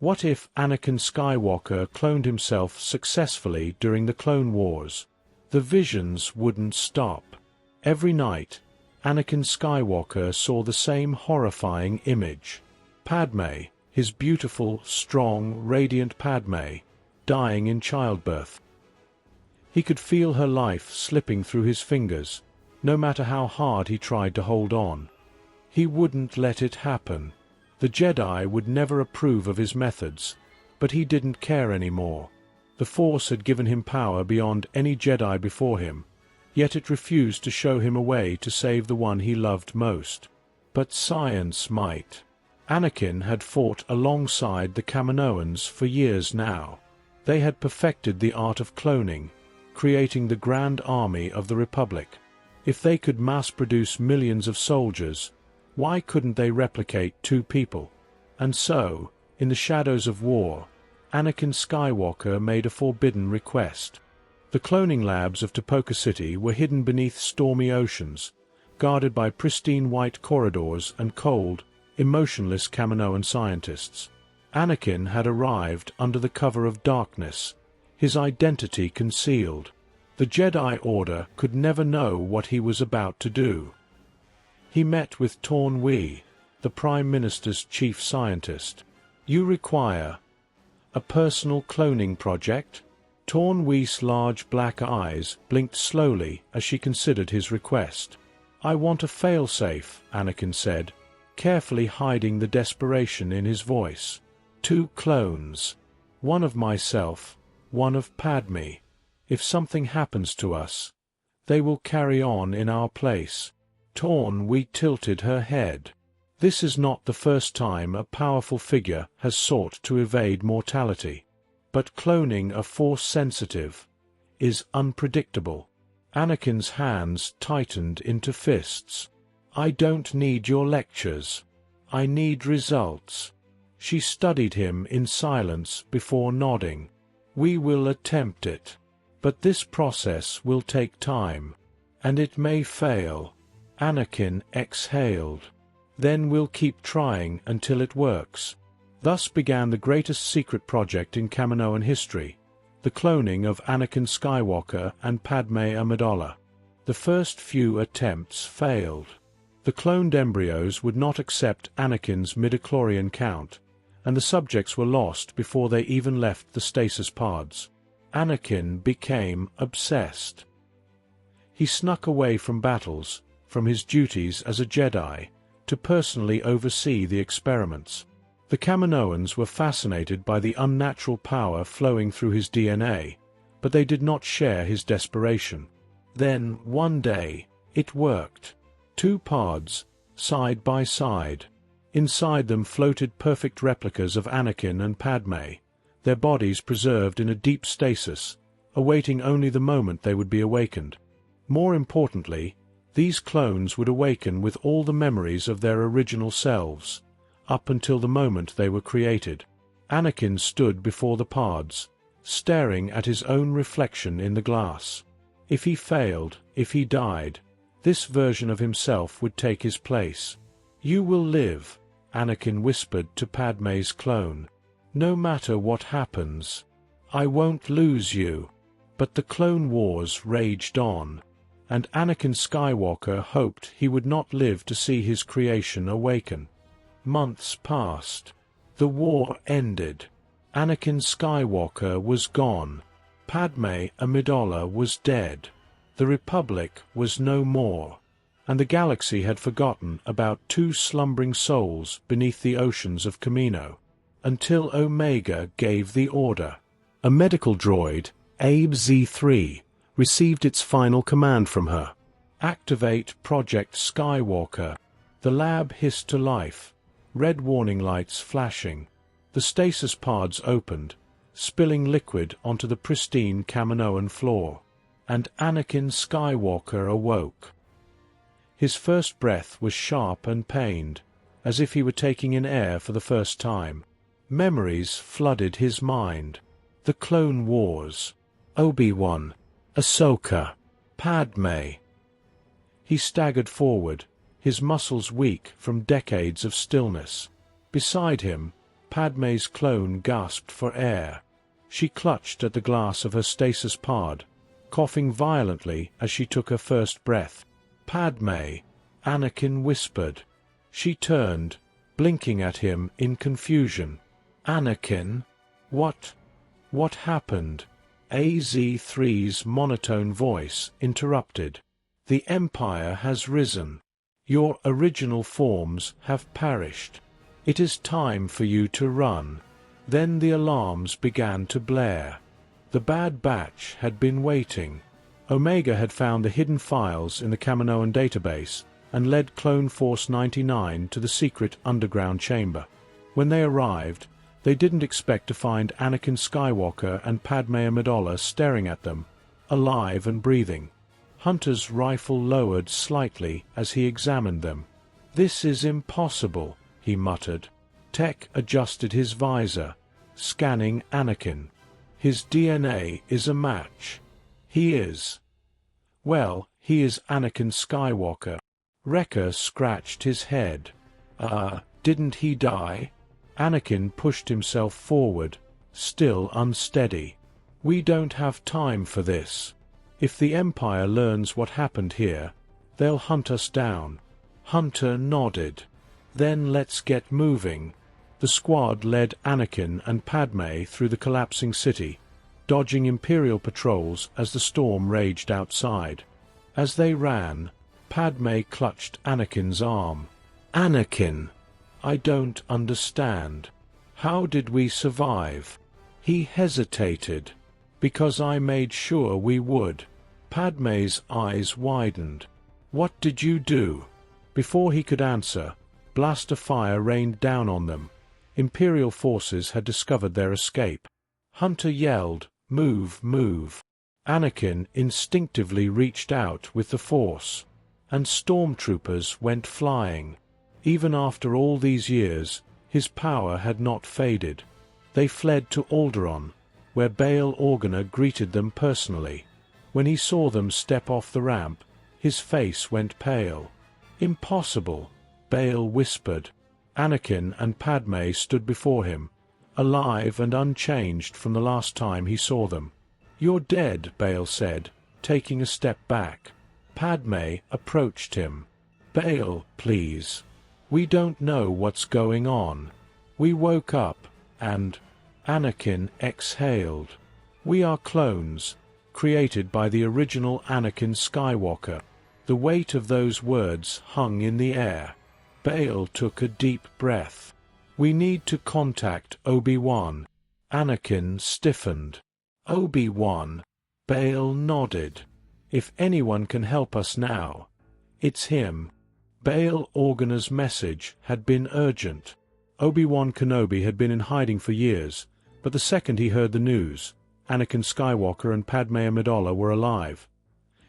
What if Anakin Skywalker cloned himself successfully during the Clone Wars? The visions wouldn't stop. Every night, Anakin Skywalker saw the same horrifying image. Padme, his beautiful, strong, radiant Padme, dying in childbirth. He could feel her life slipping through his fingers, no matter how hard he tried to hold on. He wouldn't let it happen. The Jedi would never approve of his methods, but he didn't care anymore. The Force had given him power beyond any Jedi before him, yet it refused to show him a way to save the one he loved most. But science might. Anakin had fought alongside the Kaminoans for years now. They had perfected the art of cloning, creating the Grand Army of the Republic. If they could mass-produce millions of soldiers, why couldn't they replicate 2 people? And so, in the shadows of war, Anakin Skywalker made a forbidden request. The cloning labs of Tipoca City were hidden beneath stormy oceans, guarded by pristine white corridors and cold, emotionless Kaminoan scientists. Anakin had arrived under the cover of darkness, his identity concealed. The Jedi Order could never know what he was about to do. He met with Torn Wee, the Prime Minister's chief scientist. "You require a personal cloning project?" Torn Wee's large black eyes blinked slowly as she considered his request. "I want a failsafe," Anakin said, carefully hiding the desperation in his voice. "2 clones. One of myself, one of Padme. If something happens to us, they will carry on in our place." Torn Wee tilted her head. This is not the first time a powerful figure has sought to evade mortality. But cloning a Force-sensitive is unpredictable. Anakin's hands tightened into fists. "I don't need your lectures. I need results." She studied him in silence before nodding. "We will attempt it. But this process will take time. And it may fail." Anakin exhaled. "Then we'll keep trying until it works." Thus began the greatest secret project in Kaminoan history, the cloning of Anakin Skywalker and Padme Amidala. The first few attempts failed. The cloned embryos would not accept Anakin's midichlorian count, and the subjects were lost before they even left the stasis pods. Anakin became obsessed. He snuck away from battles, from his duties as a Jedi, to personally oversee the experiments. The Kaminoans were fascinated by the unnatural power flowing through his DNA, but they did not share his desperation. Then, one day, it worked. 2 pods, side by side. Inside them floated perfect replicas of Anakin and Padme, their bodies preserved in a deep stasis, awaiting only the moment they would be awakened. More importantly, these clones would awaken with all the memories of their original selves, up until the moment they were created. Anakin stood before the pods, staring at his own reflection in the glass. If he failed, if he died, this version of himself would take his place. "You will live," Anakin whispered to Padme's clone. "No matter what happens. I won't lose you." But the Clone Wars raged on, and Anakin Skywalker hoped he would not live to see his creation awaken. Months passed. The war ended. Anakin Skywalker was gone. Padme Amidala was dead. The Republic was no more, and the galaxy had forgotten about 2 slumbering souls beneath the oceans of Kamino, until Omega gave the order. A medical droid, Abe Z3, received its final command from her. "Activate Project Skywalker." The lab hissed to life, red warning lights flashing. The stasis pods opened, spilling liquid onto the pristine Kaminoan floor. And Anakin Skywalker awoke. His first breath was sharp and pained, as if he were taking in air for the first time. Memories flooded his mind. The Clone Wars. Obi-Wan. Ahsoka. Padme. He staggered forward, his muscles weak from decades of stillness. Beside him, Padme's clone gasped for air. She clutched at the glass of her stasis pod, coughing violently as she took her first breath. "Padme," Anakin whispered. She turned, blinking at him in confusion. "Anakin? What happened?" AZ-3's monotone voice interrupted. "The Empire has risen. Your original forms have perished. It is time for you to run." Then the alarms began to blare. The Bad Batch had been waiting. Omega had found the hidden files in the Kaminoan database and led Clone Force 99 to the secret underground chamber. When they arrived, they didn't expect to find Anakin Skywalker and Padme Amidala staring at them, alive and breathing. Hunter's rifle lowered slightly as he examined them. "This is impossible," he muttered. Tech adjusted his visor, scanning Anakin. "His DNA is a match. He is. Well, he is Anakin Skywalker." Wrecker scratched his head. Didn't he die?" Anakin pushed himself forward, still unsteady. "We don't have time for this. If the Empire learns what happened here, they'll hunt us down." Hunter nodded. "Then let's get moving." The squad led Anakin and Padme through the collapsing city, dodging Imperial patrols as the storm raged outside. As they ran, Padme clutched Anakin's arm. "Anakin, I don't understand. How did we survive?" He hesitated. "Because I made sure we would." Padme's eyes widened. "What did you do?" Before he could answer, blaster fire rained down on them. Imperial forces had discovered their escape. Hunter yelled, "Move, move." Anakin instinctively reached out with the Force, and stormtroopers went flying. Even after all these years, his power had not faded. They fled to Alderaan, where Bail Organa greeted them personally. When he saw them step off the ramp, his face went pale. "Impossible," Bail whispered. Anakin and Padme stood before him, alive and unchanged from the last time he saw them. "You're dead," Bail said, taking a step back. Padme approached him. "Bail, please. We don't know what's going on. We woke up, and..." Anakin exhaled. "We are clones, created by the original Anakin Skywalker." The weight of those words hung in the air. Bail took a deep breath. "We need to contact Obi-Wan." Anakin stiffened. "Obi-Wan?" Bail nodded. "If anyone can help us now, it's him." Bail Organa's message had been urgent. Obi-Wan Kenobi had been in hiding for years, but the second he heard the news, Anakin Skywalker and Padme Amidala were alive.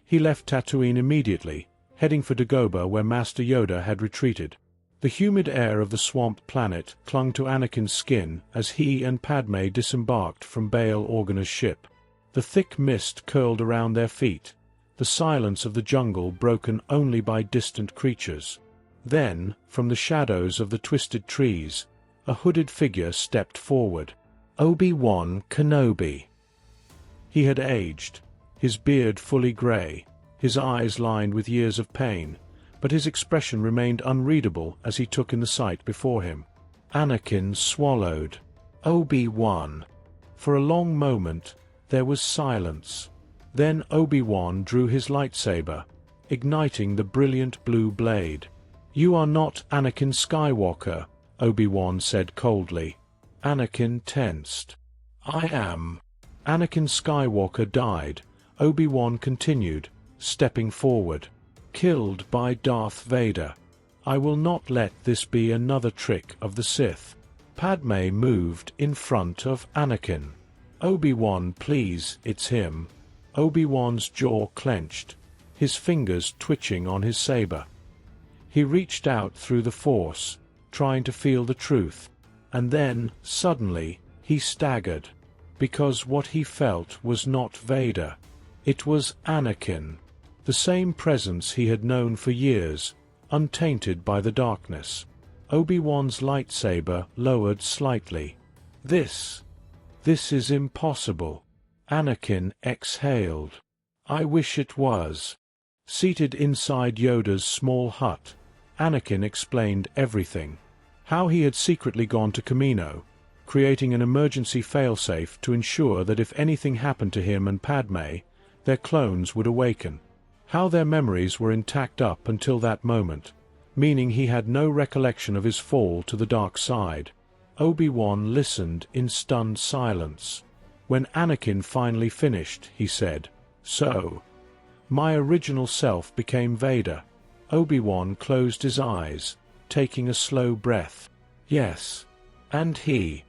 He left Tatooine immediately, heading for Dagobah where Master Yoda had retreated. The humid air of the swamp planet clung to Anakin's skin as he and Padme disembarked from Bail Organa's ship. The thick mist curled around their feet, the silence of the jungle broken only by distant creatures. Then, from the shadows of the twisted trees, a hooded figure stepped forward. Obi-Wan Kenobi. He had aged, his beard fully gray, his eyes lined with years of pain, but his expression remained unreadable as he took in the sight before him. Anakin swallowed. "Obi-Wan." For a long moment, there was silence. Then Obi-Wan drew his lightsaber, igniting the brilliant blue blade. "You are not Anakin Skywalker," Obi-Wan said coldly. Anakin tensed. "I am." Anakin Skywalker died, Obi-Wan continued, stepping forward. "Killed by Darth Vader. I will not let this be another trick of the Sith." Padme moved in front of Anakin. "Obi-Wan, please, it's him." Obi-Wan's jaw clenched, his fingers twitching on his saber. He reached out through the Force, trying to feel the truth, and then, suddenly, he staggered. Because what he felt was not Vader. It was Anakin. The same presence he had known for years, untainted by the darkness. Obi-Wan's lightsaber lowered slightly. This is impossible. Anakin exhaled. I wish it was. Seated inside Yoda's small hut, Anakin explained everything. How he had secretly gone to Kamino, creating an emergency failsafe to ensure that if anything happened to him and Padme, their clones would awaken. How their memories were intact up until that moment, meaning he had no recollection of his fall to the dark side. Obi-Wan listened in stunned silence. When Anakin finally finished, he said, "So, my original self became Vader." Obi-Wan closed his eyes, taking a slow breath. "Yes. And he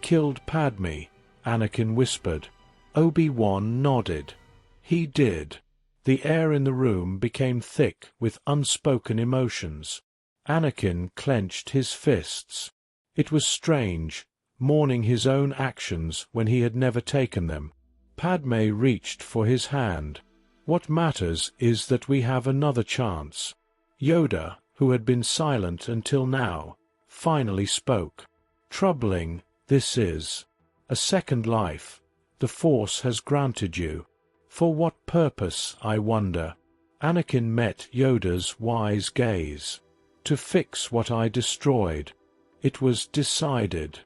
killed Padme," Anakin whispered. Obi-Wan nodded. "He did." The air in the room became thick with unspoken emotions. Anakin clenched his fists. It was strange, mourning his own actions when he had never taken them. Padme reached for his hand. "What matters is that we have another chance." Yoda, who had been silent until now, finally spoke. "Troubling, this is. A second life. The Force has granted you. For what purpose, I wonder?" Anakin met Yoda's wise gaze. "To fix what I destroyed." It was decided.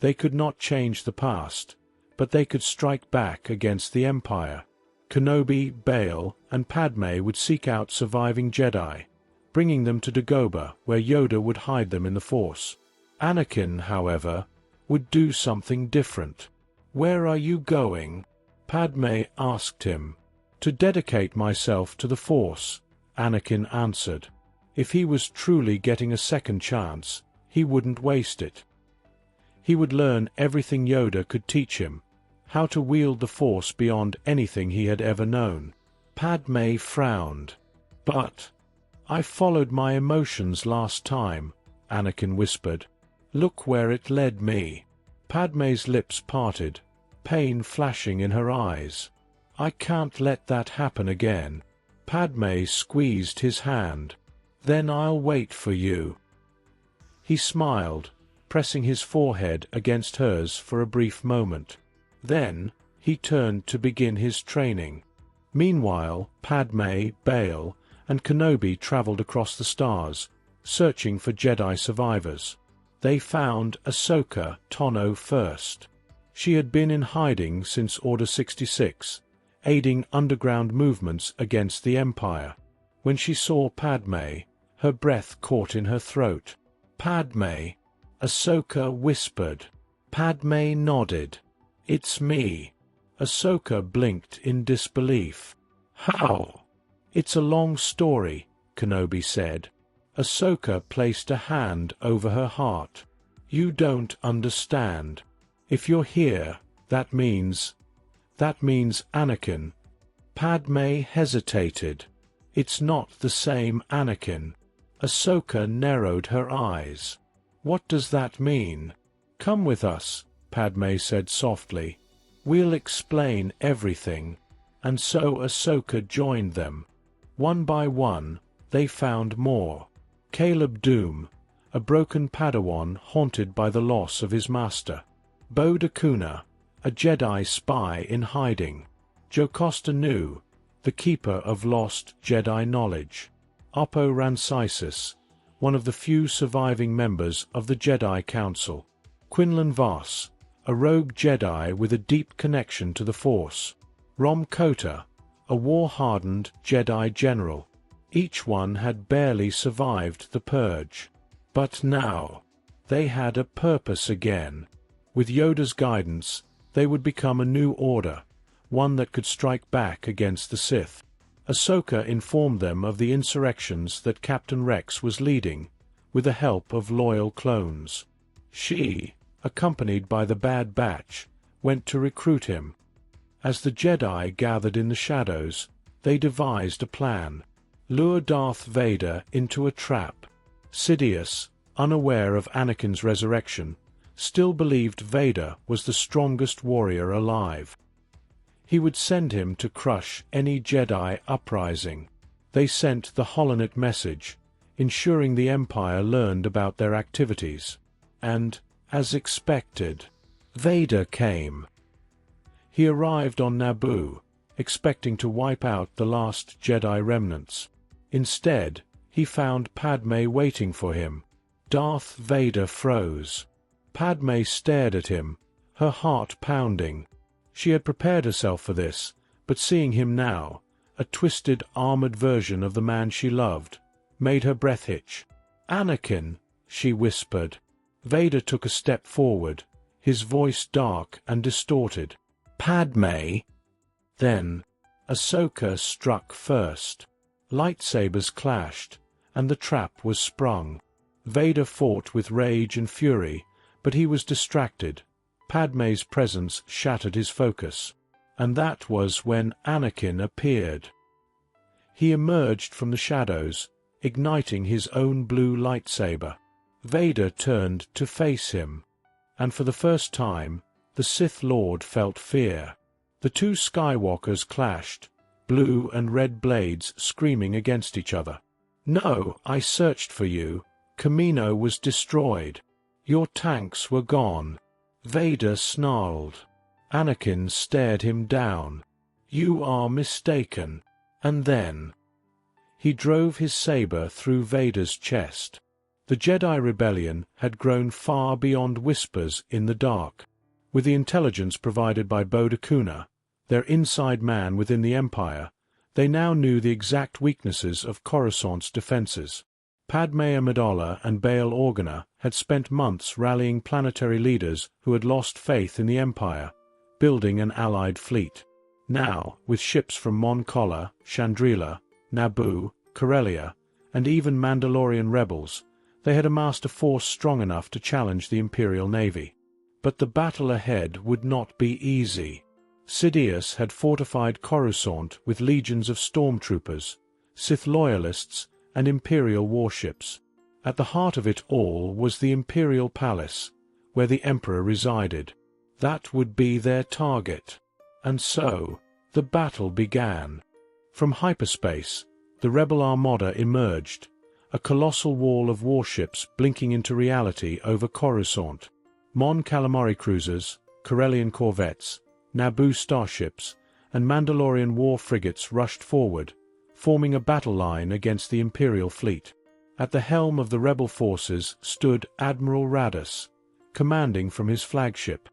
They could not change the past, but they could strike back against the Empire. Kenobi, Bail, and Padme would seek out surviving Jedi, bringing them to Dagobah, where Yoda would hide them in the Force. Anakin, however, would do something different. "Where are you going?" Padme asked him. "To dedicate myself to the Force," Anakin answered. If he was truly getting a second chance, he wouldn't waste it. He would learn everything Yoda could teach him, how to wield the Force beyond anything he had ever known. Padme frowned. "But I followed my emotions last time," Anakin whispered. "Look where it led me." Padme's lips parted, pain flashing in her eyes. "I can't let that happen again." Padme squeezed his hand. "Then I'll wait for you." He smiled, pressing his forehead against hers for a brief moment. Then, he turned to begin his training. Meanwhile, Padme, Bail, and Kenobi traveled across the stars, searching for Jedi survivors. They found Ahsoka Tano first. She had been in hiding since Order 66, aiding underground movements against the Empire. When she saw Padme, her breath caught in her throat. "Padme," Ahsoka whispered. Padme nodded. "It's me." Ahsoka blinked in disbelief. "How?" "It's a long story," Kenobi said. Ahsoka placed a hand over her heart. "You don't understand. If you're here, that means Anakin." Padme hesitated. "It's not the same Anakin." Ahsoka narrowed her eyes. "What does that mean?" "Come with us," Padme said softly. "We'll explain everything." And so Ahsoka joined them. One by one, they found more. Caleb Doom, a broken Padawan haunted by the loss of his master. Bo Dakuna, a Jedi spy in hiding. Jocasta Nu, the keeper of lost Jedi knowledge. Oppo Rancisis, one of the few surviving members of the Jedi Council. Quinlan Vos, a rogue Jedi with a deep connection to the Force. Rom Kota, a war-hardened Jedi general. Each one had barely survived the Purge. But now, they had a purpose again. With Yoda's guidance, they would become a new order, one that could strike back against the Sith. Ahsoka informed them of the insurrections that Captain Rex was leading, with the help of loyal clones. She, accompanied by the Bad Batch, went to recruit him. As the Jedi gathered in the shadows, they devised a plan. Lure Darth Vader into a trap. Sidious, unaware of Anakin's resurrection, still believed Vader was the strongest warrior alive. He would send him to crush any Jedi uprising. They sent the holonet message, ensuring the Empire learned about their activities. And, as expected, Vader came. He arrived on Naboo, expecting to wipe out the last Jedi remnants. Instead, he found Padme waiting for him. Darth Vader froze. Padme stared at him, her heart pounding. She had prepared herself for this, but seeing him now, a twisted, armored version of the man she loved, made her breath hitch. "Anakin," she whispered. Vader took a step forward, his voice dark and distorted. "Padme." Then, Ahsoka struck first. Lightsabers clashed, and the trap was sprung. Vader fought with rage and fury, but he was distracted. Padme's presence shattered his focus. And that was when Anakin appeared. He emerged from the shadows, igniting his own blue lightsaber. Vader turned to face him. And for the first time, the Sith Lord felt fear. The two Skywalkers clashed, blue and red blades screaming against each other. "No, I searched for you. Kamino was destroyed. Your tanks were gone." Vader snarled. Anakin stared him down. "You are mistaken." And then he drove his saber through Vader's chest. The Jedi rebellion had grown far beyond whispers in the dark. With the intelligence provided by Bode Akuna, their inside man within the Empire, they now knew the exact weaknesses of Coruscant's defenses. Padme Amidala and Bail Organa had spent months rallying planetary leaders who had lost faith in the Empire, building an allied fleet. Now, with ships from Mon Cala, Chandrila, Naboo, Corellia, and even Mandalorian rebels, they had amassed a force strong enough to challenge the Imperial Navy. But the battle ahead would not be easy. Sidious had fortified Coruscant with legions of stormtroopers, Sith loyalists, and Imperial warships. At the heart of it all was the Imperial Palace, where the Emperor resided. That would be their target. And so, the battle began. From hyperspace, the rebel armada emerged, a colossal wall of warships blinking into reality over Coruscant. Mon Calamari cruisers, Corellian corvettes, Naboo starships, and Mandalorian war frigates rushed forward, forming a battle line against the Imperial fleet. At the helm of the rebel forces stood Admiral Raddus, commanding from his flagship.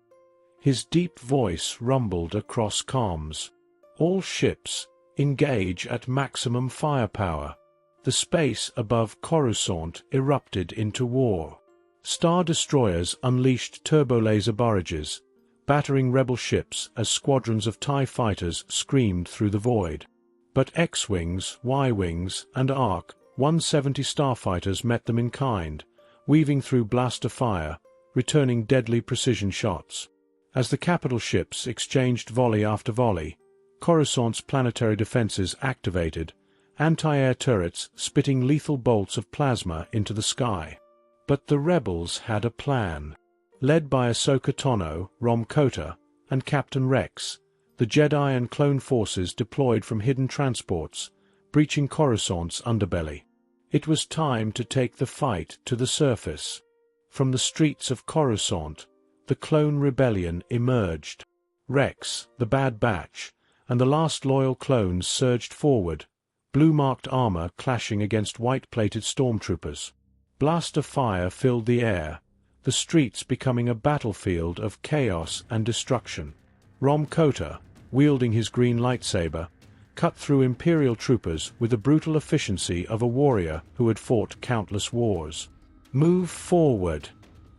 His deep voice rumbled across comms. "All ships, engage at maximum firepower." The space above Coruscant erupted into war. Star destroyers unleashed turbo-laser barrages, battering rebel ships as squadrons of TIE fighters screamed through the void. But X-Wings, Y-Wings, and ARC 170 starfighters met them in kind, weaving through blaster fire, returning deadly precision shots. As the capital ships exchanged volley after volley, Coruscant's planetary defenses activated, anti-air turrets spitting lethal bolts of plasma into the sky. But the rebels had a plan. Led by Ahsoka Tano, Rom Kota, and Captain Rex, the Jedi and clone forces deployed from hidden transports, breaching Coruscant's underbelly. It was time to take the fight to the surface. From the streets of Coruscant, the clone rebellion emerged. Rex, the Bad Batch, and the last loyal clones surged forward, blue-marked armor clashing against white-plated stormtroopers. Blaster fire filled the air, the streets becoming a battlefield of chaos and destruction. Rom Kota, wielding his green lightsaber, cut through Imperial troopers with the brutal efficiency of a warrior who had fought countless wars. "Move forward.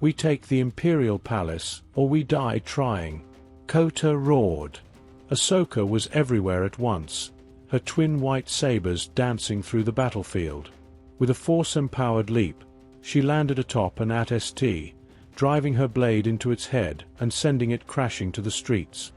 We take the Imperial Palace, or we die trying," Kota roared. Ahsoka was everywhere at once, her twin white sabers dancing through the battlefield. With a force-empowered leap, she landed atop an AT-ST, driving her blade into its head and sending it crashing to the streets.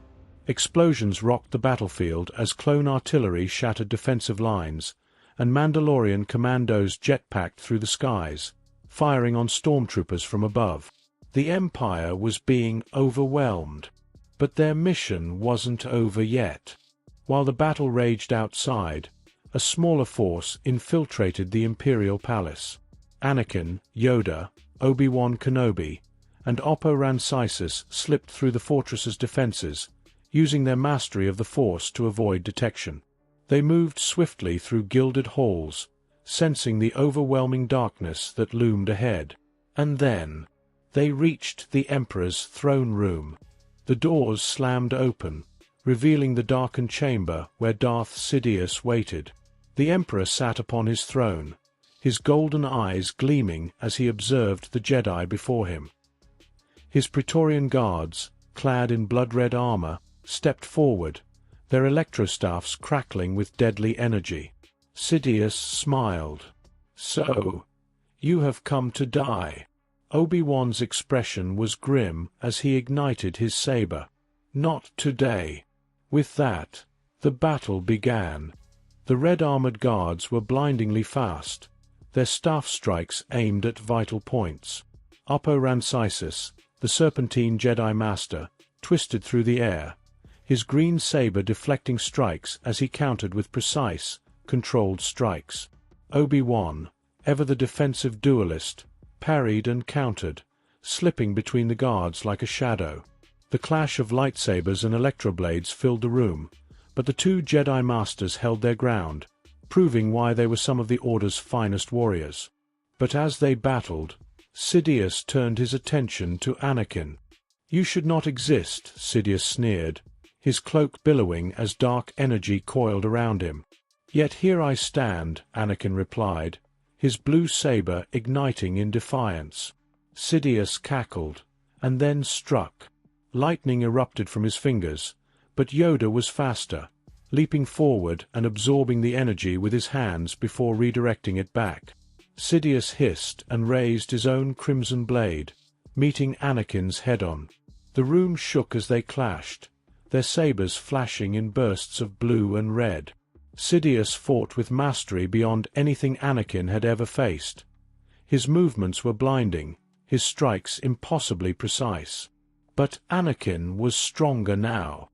Explosions rocked the battlefield as clone artillery shattered defensive lines, and Mandalorian commandos jetpacked through the skies, firing on stormtroopers from above. The Empire was being overwhelmed. But their mission wasn't over yet. While the battle raged outside, a smaller force infiltrated the Imperial Palace. Anakin, Yoda, Obi-Wan Kenobi, and Oppo Rancisis slipped through the fortress's defenses, using their mastery of the Force to avoid detection. They moved swiftly through gilded halls, sensing the overwhelming darkness that loomed ahead. And then, they reached the Emperor's throne room. The doors slammed open, revealing the darkened chamber where Darth Sidious waited. The Emperor sat upon his throne, his golden eyes gleaming as he observed the Jedi before him. His Praetorian guards, clad in blood-red armor, stepped forward, their electrostaffs crackling with deadly energy. Sidious smiled. "So, you have come to die." Obi-Wan's expression was grim as he ignited his saber. "Not today." With that, the battle began. The red-armored guards were blindingly fast, their staff strikes aimed at vital points. Oppo Rancisis, the Serpentine Jedi Master, twisted through the air, his green saber deflecting strikes as he countered with precise, controlled strikes. Obi-Wan, ever the defensive duelist, parried and countered, slipping between the guards like a shadow. The clash of lightsabers and electroblades filled the room, but the two Jedi Masters held their ground, proving why they were some of the Order's finest warriors. But as they battled, Sidious turned his attention to Anakin. "You should not exist," Sidious sneered, his cloak billowing as dark energy coiled around him. "Yet here I stand," Anakin replied, his blue saber igniting in defiance. Sidious cackled, and then struck. Lightning erupted from his fingers, but Yoda was faster, leaping forward and absorbing the energy with his hands before redirecting it back. Sidious hissed and raised his own crimson blade, meeting Anakin's head-on. The room shook as they clashed, their sabers flashing in bursts of blue and red. Sidious fought with mastery beyond anything Anakin had ever faced. His movements were blinding, his strikes impossibly precise. But Anakin was stronger now.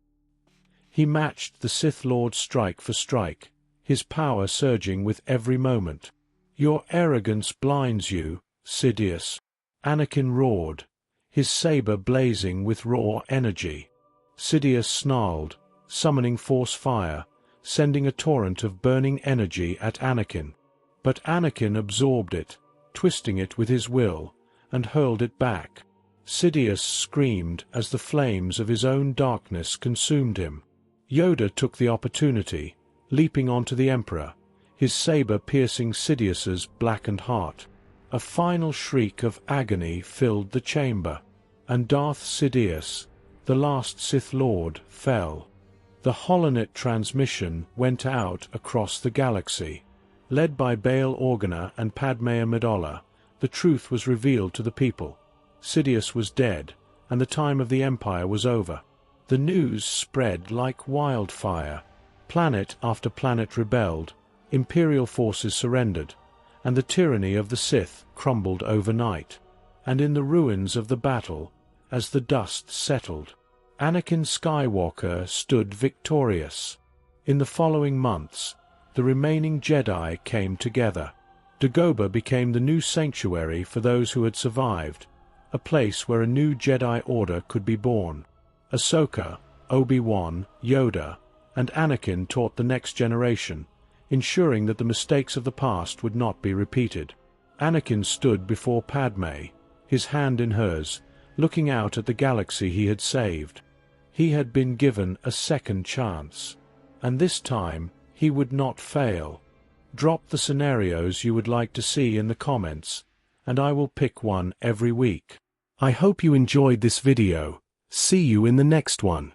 He matched the Sith Lord strike for strike, his power surging with every moment. "Your arrogance blinds you, Sidious," Anakin roared, his saber blazing with raw energy. Sidious snarled, summoning Force fire, sending a torrent of burning energy at Anakin. But Anakin absorbed it, twisting it with his will, and hurled it back. Sidious screamed as the flames of his own darkness consumed him. Yoda took the opportunity, leaping onto the Emperor, his saber piercing Sidious's blackened heart. A final shriek of agony filled the chamber, and Darth Sidious, the last Sith Lord, fell. The holonet transmission went out across the galaxy. Led by Bail Organa and Padme Amidala, the truth was revealed to the people. Sidious was dead, and the time of the Empire was over. The news spread like wildfire. Planet after planet rebelled, Imperial forces surrendered, and the tyranny of the Sith crumbled overnight. And in the ruins of the battle, as the dust settled, Anakin Skywalker stood victorious. In the following months, the remaining Jedi came together. Dagobah became the new sanctuary for those who had survived, a place where a new Jedi Order could be born. Ahsoka, Obi-Wan, Yoda, and Anakin taught the next generation, ensuring that the mistakes of the past would not be repeated. Anakin stood before Padme, his hand in hers, looking out at the galaxy he had saved. He had been given a second chance, and this time he would not fail. Drop the scenarios you would like to see in the comments, and I will pick one every week. I hope you enjoyed this video. See you in the next one.